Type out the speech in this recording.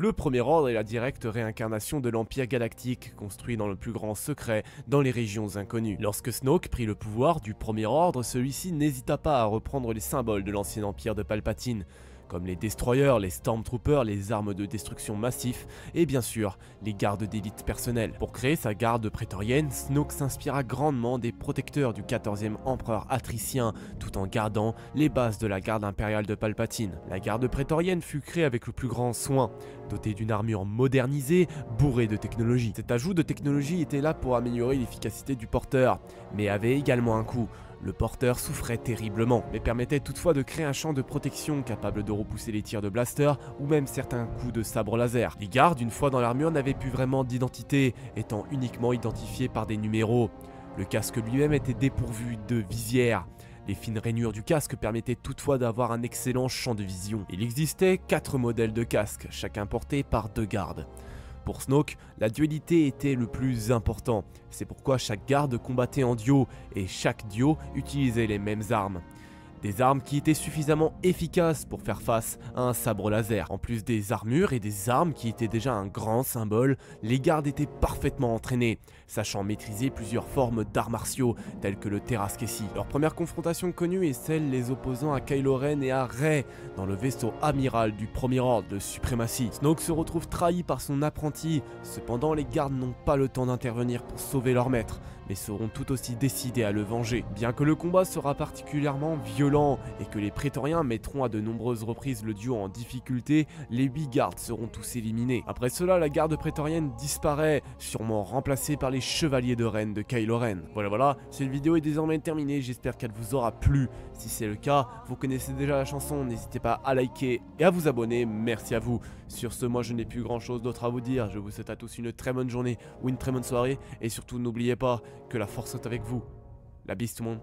Le Premier Ordre est la directe réincarnation de l'Empire Galactique, construit dans le plus grand secret dans les régions inconnues. Lorsque Snoke prit le pouvoir du Premier Ordre, celui-ci n'hésita pas à reprendre les symboles de l'ancien empire de Palpatine, comme les Destroyers, les Stormtroopers, les armes de destruction massifs et bien sûr les gardes d'élite personnels. Pour créer sa garde prétorienne, Snoke s'inspira grandement des protecteurs du 14e empereur atricien tout en gardant les bases de la garde impériale de Palpatine. La garde prétorienne fut créée avec le plus grand soin, dotée d'une armure modernisée, bourrée de technologie. Cet ajout de technologie était là pour améliorer l'efficacité du porteur, mais avait également un coût. Le porteur souffrait terriblement, mais permettait toutefois de créer un champ de protection capable de repousser les tirs de blaster ou même certains coups de sabre laser. Les gardes, une fois dans l'armure, n'avaient plus vraiment d'identité, étant uniquement identifiés par des numéros. Le casque lui-même était dépourvu de visière. Les fines rainures du casque permettaient toutefois d'avoir un excellent champ de vision. Il existait 4 modèles de casque, chacun porté par 2 gardes. Pour Snoke, la dualité était le plus important, c'est pourquoi chaque garde combattait en duo et chaque duo utilisait les mêmes armes. Des armes qui étaient suffisamment efficaces pour faire face à un sabre laser. En plus des armures et des armes qui étaient déjà un grand symbole, les gardes étaient parfaitement entraînés, sachant maîtriser plusieurs formes d'arts martiaux tels que le Terraskesi. Leur première confrontation connue est celle les opposant à Kylo Ren et à Rey dans le vaisseau amiral du Premier Ordre de Suprématie. Snoke se retrouve trahi par son apprenti, cependant les gardes n'ont pas le temps d'intervenir pour sauver leur maître, mais seront tout aussi décidés à le venger. Bien que le combat sera particulièrement violent et que les prétoriens mettront à de nombreuses reprises le duo en difficulté, les 8 gardes seront tous éliminés. Après cela, la garde prétorienne disparaît, sûrement remplacée par les chevaliers de Ren de Kylo Ren. Voilà, cette vidéo est désormais terminée, j'espère qu'elle vous aura plu. Si c'est le cas, vous connaissez déjà la chanson, n'hésitez pas à liker et à vous abonner, merci à vous. Sur ce, moi je n'ai plus grand chose d'autre à vous dire, je vous souhaite à tous une très bonne journée ou une très bonne soirée, et surtout n'oubliez pas que la force est avec vous. La bise tout le monde.